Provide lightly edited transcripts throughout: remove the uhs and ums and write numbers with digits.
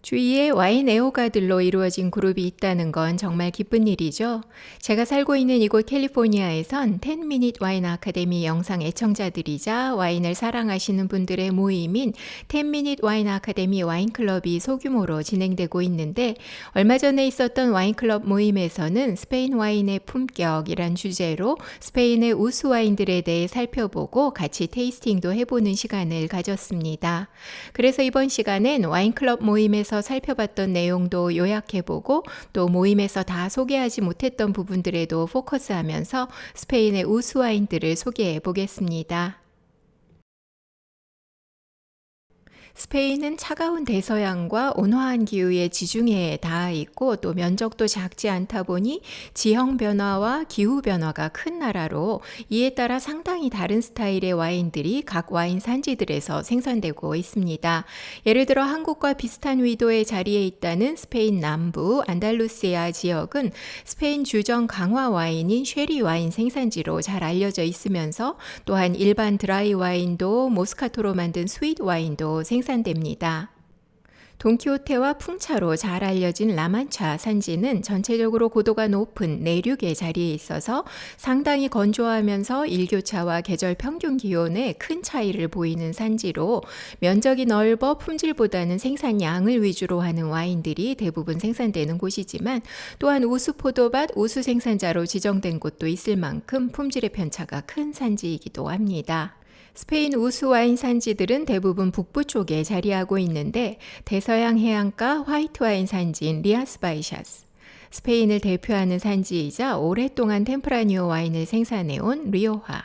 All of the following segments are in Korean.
주위에 와인 애호가들로 이루어진 그룹이 있다는 건 정말 기쁜 일이죠. 제가 살고 있는 이곳 캘리포니아에선 10미닛 와인 아카데미 영상 애청자들이자 와인을 사랑하시는 분들의 모임인 10미닛 와인 아카데미 와인클럽이 소규모로 진행되고 있는데, 얼마 전에 있었던 와인클럽 모임에서는 스페인 와인의 품격이란 주제로 스페인의 우수 와인들에 대해 살펴보고 같이 테이스팅도 해보는 시간을 가졌습니다. 그래서 이번 시간엔 와인클럽 모임에서 살펴봤던 내용도 요약해보고, 또 모임에서 다 소개하지 못했던 부분들에도 포커스하면서 스페인의 우수 와인들을 소개해 보겠습니다. 스페인은 차가운 대서양과 온화한 기후에 지중해에 닿아 있고, 또 면적도 작지 않다 보니 지형 변화와 기후 변화가 큰 나라로, 이에 따라 상당히 다른 스타일의 와인들이 각 와인 산지들에서 생산되고 있습니다. 예를 들어 한국과 비슷한 위도의 자리에 있다는 스페인 남부 안달루시아 지역은 스페인 주정 강화 와인인 쉐리 와인 생산지로 잘 알려져 있으면서, 또한 일반 드라이 와인도 모스카토로 만든 스윗 와인도 생산됩니다. 돈키호테와 풍차로 잘 알려진 라만차 산지는 전체적으로 고도가 높은 내륙의 자리에 있어서 상당히 건조하면서 일교차와 계절 평균 기온에 큰 차이를 보이는 산지로, 면적이 넓어 품질보다는 생산량을 위주로 하는 와인들이 대부분 생산되는 곳이지만, 또한 우수 포도밭 우수 생산자로 지정된 곳도 있을 만큼 품질의 편차가 큰 산지이기도 합니다. 스페인 우수 와인 산지들은 대부분 북부 쪽에 자리하고 있는데, 대서양 해안가 화이트 와인 산지인 리아스 바이샤스, 스페인을 대표하는 산지이자 오랫동안 템프라니오 와인을 생산해온 리오하,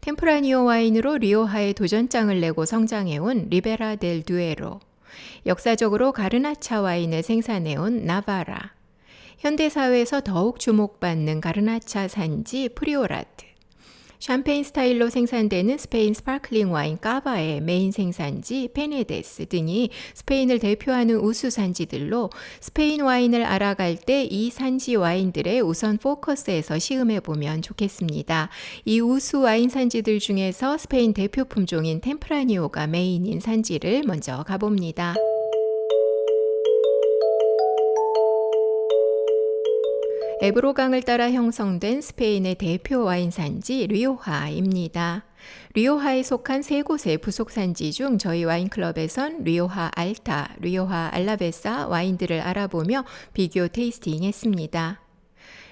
템프라니오 와인으로 리오하에 도전장을 내고 성장해온 리베라 델 두에로, 역사적으로 가르나차 와인을 생산해온 나바라, 현대사회에서 더욱 주목받는 가르나차 산지 프리오라트, 샴페인 스타일로 생산되는 스페인 스파클링 와인 까바의 메인 생산지 페네데스 등이 스페인을 대표하는 우수 산지들로, 스페인 와인을 알아갈 때 이 산지 와인들의 우선 포커스에서 시음해 보면 좋겠습니다. 이 우수 와인 산지들 중에서 스페인 대표 품종인 템프라니오가 메인인 산지를 먼저 가봅니다. 에브로강을 따라 형성된 스페인의 대표 와인 산지 리오하입니다. 리오하에 속한 세 곳의 부속 산지 중 저희 와인클럽에선 리오하 알타, 리오하 알라베사 와인들을 알아보며 비교 테이스팅 했습니다.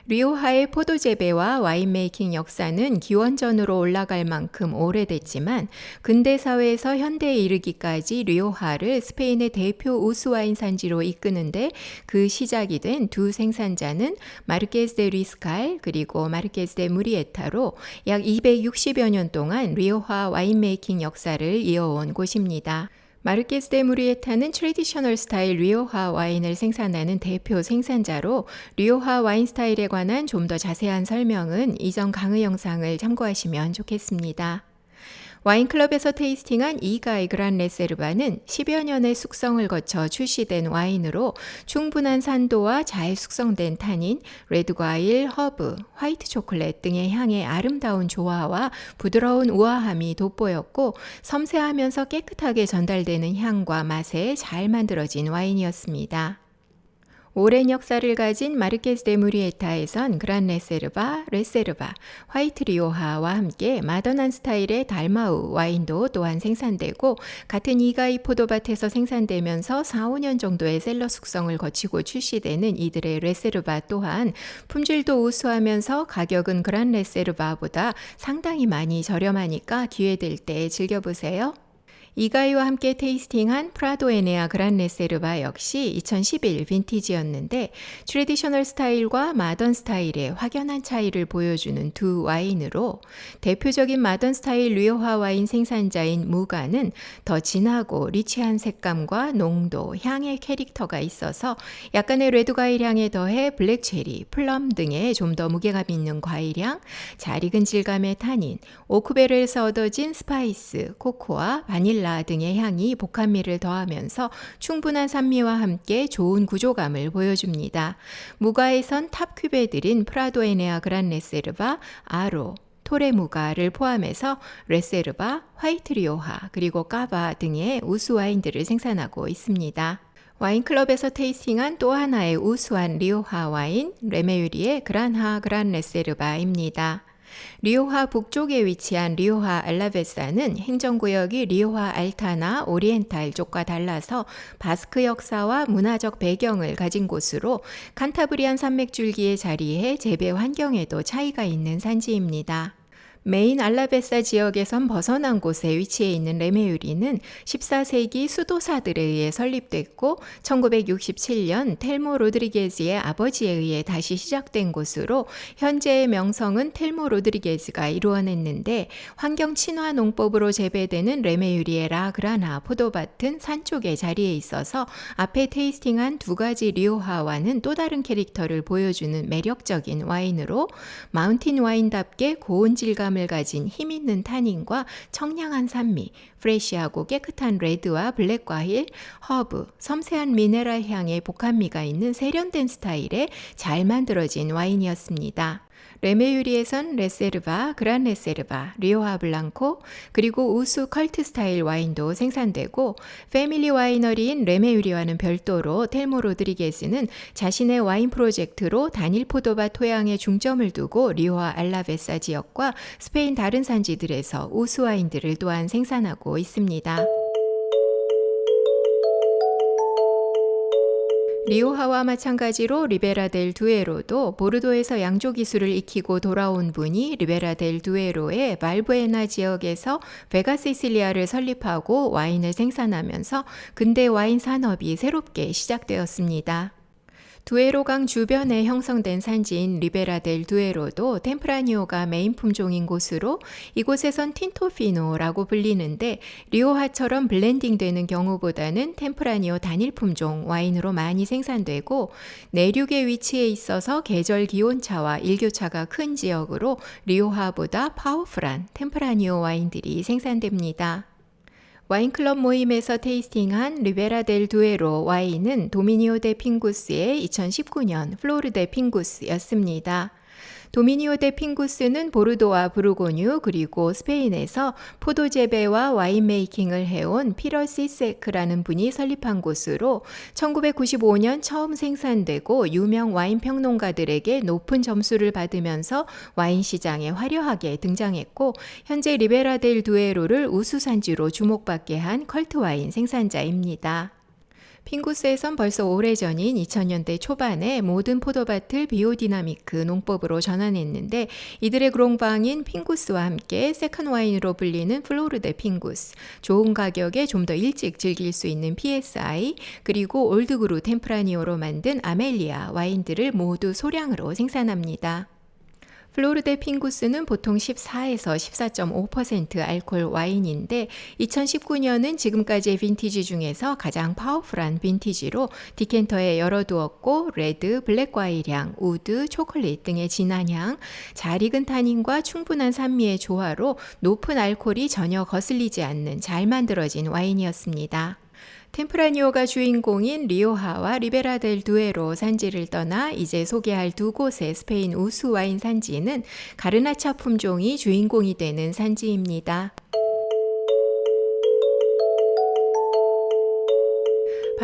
리오하의 포도 재배와 와인 메이킹 역사는 기원전으로 올라갈 만큼 오래됐지만, 근대 사회에서 현대에 이르기까지 리오하를 스페인의 대표 우수 와인 산지로 이끄는데 그 시작이 된 두 생산자는 마르케스 데 리스칼 그리고 마르케스 데 무리에타로 약 260여 년 동안 리오하 와인 메이킹 역사를 이어온 곳입니다. 마르케스 데 무리에타는 트래디셔널 스타일 리오하 와인을 생산하는 대표 생산자로, 리오하 와인 스타일에 관한 좀 더 자세한 설명은 이전 강의 영상을 참고하시면 좋겠습니다. 와인클럽에서 테이스팅한 이가이 그란 레세르바는 10여 년의 숙성을 거쳐 출시된 와인으로 충분한 산도와 잘 숙성된 타닌, 레드과일, 허브, 화이트 초콜릿 등의 향의 아름다운 조화와 부드러운 우아함이 돋보였고, 섬세하면서 깨끗하게 전달되는 향과 맛에 잘 만들어진 와인이었습니다. 오랜 역사를 가진 마르케스 데 무리에타에선 그란 레세르바, 화이트 리오하와 함께 마더난 스타일의 달마우 와인도 또한 생산되고, 같은 이가이 포도밭에서 생산되면서 4, 5년 정도의 셀러 숙성을 거치고 출시되는 이들의 레세르바 또한 품질도 우수하면서 가격은 그란 레세르바보다 상당히 많이 저렴하니까 기회될 때 즐겨보세요. 이가이와 함께 테이스팅한 프라도 에네아 그란 레세르바 역시 2011 빈티지였는데, 트래디셔널 스타일과 마던 스타일의 확연한 차이를 보여주는 두 와인으로, 대표적인 마던 스타일 리오하 와인 생산자인 무가는 더 진하고 리치한 색감과 농도, 향의 캐릭터가 있어서 약간의 레드 과일 향에 더해 블랙체리, 플럼 등의 좀 더 무게감 있는 과일향, 잘 익은 질감의 타닌, 오크베르에서 얻어진 스파이스, 코코아, 바닐라 등의 향이 복합미를 더하면서 충분한 산미와 함께 좋은 구조감을 보여줍니다. 무가에선 탑 큐베들인 프라도 에네아 그란 레세르바, 아로, 토레무가를 포함해서 레세르바, 화이트 리오하, 그리고 까바 등의 우수 와인들을 생산하고 있습니다. 와인클럽에서 테이스팅한 또 하나의 우수한 리오하 와인, 레메유리의 그란하 그란 레세르바입니다. 리오하 북쪽에 위치한 리오하 알라베사는 행정구역이 리오하 알타나 오리엔탈 쪽과 달라서 바스크 역사와 문화적 배경을 가진 곳으로 칸타브리안 산맥줄기에 자리해 재배 환경에도 차이가 있는 산지입니다. 메인 알라베사 지역에선 벗어난 곳에 위치해 있는 레메유리는 14세기 수도사들에 의해 설립됐고 1967년 텔모 로드리게즈의 아버지에 의해 다시 시작된 곳으로 현재의 명성은 텔모 로드리게즈가 이루어냈는데 환경 친화 농법으로 재배되는 레메유리의 라그라나 포도밭은 산 쪽에 자리해 있어서 앞에 테이스팅한 두 가지 리오하와는 또 다른 캐릭터를 보여주는 매력적인 와인으로 마운틴 와인답게 고운 질감 을 가진 힘있는 타닌과 청량한 산미, 프레시하고 깨끗한 레드와 블랙 과일, 허브, 섬세한 미네랄 향의 복합미가 있는 세련된 스타일의 잘 만들어진 와인이었습니다. 레메유리에선 레세르바, 그란 레세르바, 리오하 블랑코, 그리고 우수 컬트 스타일 와인도 생산되고 패밀리 와이너리인 레메유리와는 별도로 텔모 로드리게스는 자신의 와인 프로젝트로 단일 포도밭 토양에 중점을 두고 리오하 알라베사 지역과 스페인 다른 산지들에서 우수 와인들을 또한 생산하고 있습니다. 리오하와 마찬가지로 리베라 델 두에로도 보르도에서 양조 기술을 익히고 돌아온 분이 리베라 델 두에로의 발부에나 지역에서 베가 시실리아를 설립하고 와인을 생산하면서 근대 와인 산업이 새롭게 시작되었습니다. 두에로강 주변에 형성된 산지인 리베라 델 두에로도 템프라니오가 메인 품종인 곳으로 이곳에선 틴토피노라고 불리는데 리오하처럼 블렌딩되는 경우보다는 템프라니오 단일 품종 와인으로 많이 생산되고 내륙에 위치해 있어서 계절 기온차와 일교차가 큰 지역으로 리오하보다 파워풀한 템프라니오 와인들이 생산됩니다. 와인클럽 모임에서 테이스팅한 리베라 델 두에로 와인은 도미니오 데 핑구스의 2019년 플로르 데 핑구스였습니다. 도미니오 데 핑구스는 보르도와 부르고뉴 그리고 스페인에서 포도 재배와 와인 메이킹을 해온 피러 시세크라는 분이 설립한 곳으로 1995년 처음 생산되고 유명 와인 평론가들에게 높은 점수를 받으면서 와인 시장에 화려하게 등장했고 현재 리베라 델 두에로를 우수 산지로 주목받게 한 컬트 와인 생산자입니다. 핑구스에선 벌써 오래전인 2000년대 초반에 모든 포도밭을 비오디나미크 농법으로 전환했는데 이들의 그롱방인 핑구스와 함께 세컨 와인으로 불리는 플로르 데 핑구스, 좋은 가격에 좀 더 일찍 즐길 수 있는 PSI, 그리고 올드그루 템프라니오로 만든 아멜리아 와인들을 모두 소량으로 생산합니다. 플로르 데 핑구스는 보통 14에서 14.5% 알코올 와인인데 2019년은 지금까지의 빈티지 중에서 가장 파워풀한 빈티지로 디켄터에 열어두었고 레드, 블랙 과일향, 우드, 초콜릿 등의 진한 향, 잘 익은 타닌과 충분한 산미의 조화로 높은 알코올이 전혀 거슬리지 않는 잘 만들어진 와인이었습니다. 템프라니오가 주인공인 리오하와 리베라 델 두에로 산지를 떠나 이제 소개할 두 곳의 스페인 우수 와인 산지는 가르나차 품종이 주인공이 되는 산지입니다.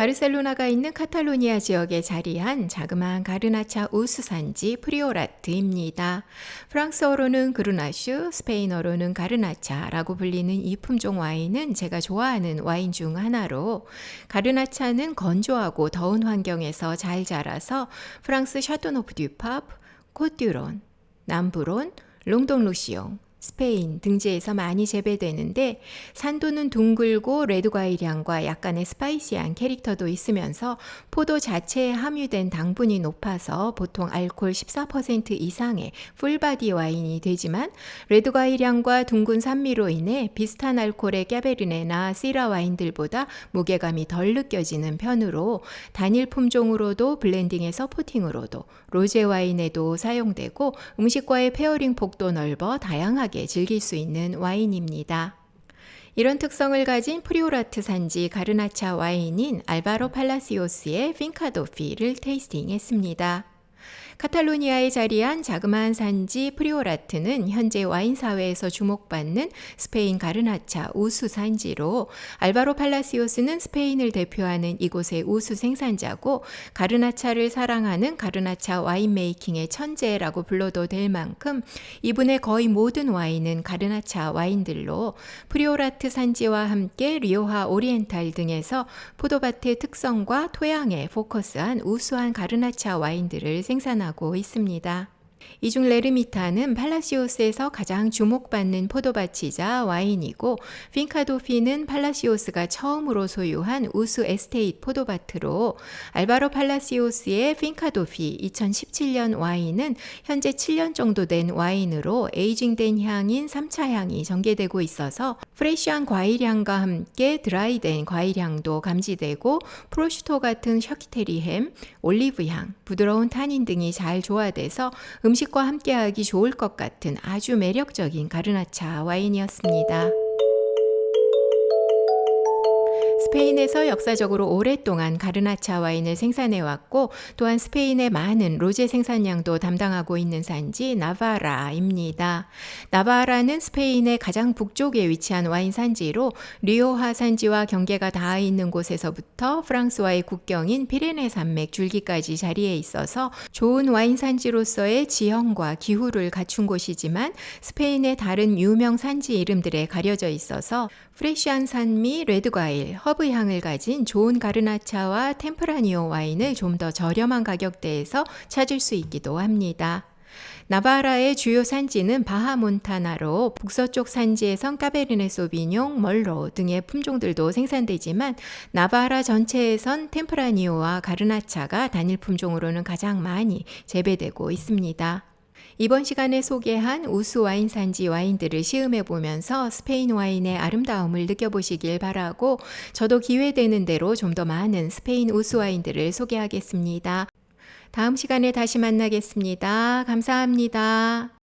바르셀로나가 있는 카탈로니아 지역에 자리한 자그마한 가르나차 우수 산지 프리오라트입니다. 프랑스어로는 그르나슈, 스페인어로는 가르나차라고 불리는 이 품종 와인은 제가 좋아하는 와인 중 하나로 가르나차는 건조하고 더운 환경에서 잘 자라서 프랑스 샤토노프 듀팝, 코듀론, 남부론, 롱동루시옹, 스페인 등지에서 많이 재배되는데 산도는 둥글고 레드 과일 향과 약간의 스파이시한 캐릭터도 있으면서 포도 자체에 함유된 당분이 높아서 보통 알코올 14% 이상의 풀바디 와인이 되지만 레드 과일 향과 둥근 산미로 인해 비슷한 알코올의 까베르네나 시라 와인들보다 무게감이 덜 느껴지는 편으로 단일 품종으로도 블렌딩의 서포팅으로도 로제 와인에도 사용되고 음식과의 페어링 폭도 넓어 다양하게 즐길 수 있는 와인입니다. 이런 특성을 가진 프리오라트 산지 가르나차 와인인 알바로 팔라시오스의 핑카도피를 테이스팅했습니다. 카탈로니아에 자리한 자그마한 산지 프리오라트는 현재 와인 사회에서 주목받는 스페인 가르나차 우수 산지로 알바로 팔라시오스는 스페인을 대표하는 이곳의 우수 생산자고 가르나차를 사랑하는 가르나차 와인 메이킹의 천재라고 불러도 될 만큼 이분의 거의 모든 와인은 가르나차 와인들로 프리오라트 산지와 함께 리오하 오리엔탈 등에서 포도밭의 특성과 토양에 포커스한 우수한 가르나차 와인들을 생산하고 있습니다. 이 중 레르미타는 팔라시오스에서 가장 주목받는 포도밭이자 와인이고 핑카도피는 팔라시오스가 처음으로 소유한 우수 에스테이트 포도밭으로 알바로 팔라시오스의 핑카도피 2017년 와인은 현재 7년 정도 된 와인으로 에이징된 향인 3차 향이 전개되고 있어서 프레쉬한 과일향과 함께 드라이된 과일향도 감지되고 프로슈토 같은 샤키테리 햄, 올리브향, 부드러운 타닌 등이 잘 조화돼서 음식과 함께하기 좋을 것 같은 아주 매력적인 가르나차 와인이었습니다. 스페인에서 역사적으로 오랫동안 가르나차 와인을 생산해왔고 또한 스페인의 많은 로제 생산량도 담당하고 있는 산지 나바라입니다. 나바라는 스페인의 가장 북쪽에 위치한 와인 산지로 리오하 산지와 경계가 닿아 있는 곳에서부터 프랑스와의 국경인 피레네 산맥 줄기까지 자리해 있어서 좋은 와인 산지로서의 지형과 기후를 갖춘 곳이지만 스페인의 다른 유명 산지 이름들에 가려져 있어서 프레쉬한 산미, 레드과일, 허브 향을 가진 좋은 가르나차와 템프라니오 와인을 좀 더 저렴한 가격대에서 찾을 수 있기도 합니다. 나바라의 주요 산지는 바하몬타나로 북서쪽 산지에선 까베르네 소비뇽, 멀로 등의 품종들도 생산되지만 나바라 전체에선 템프라니오와 가르나차가 단일 품종으로는 가장 많이 재배되고 있습니다. 이번 시간에 소개한 우수 와인 산지 와인들을 시음해 보면서 스페인 와인의 아름다움을 느껴보시길 바라고 저도 기회되는 대로 좀 더 많은 스페인 우수 와인들을 소개하겠습니다. 다음 시간에 다시 만나겠습니다. 감사합니다.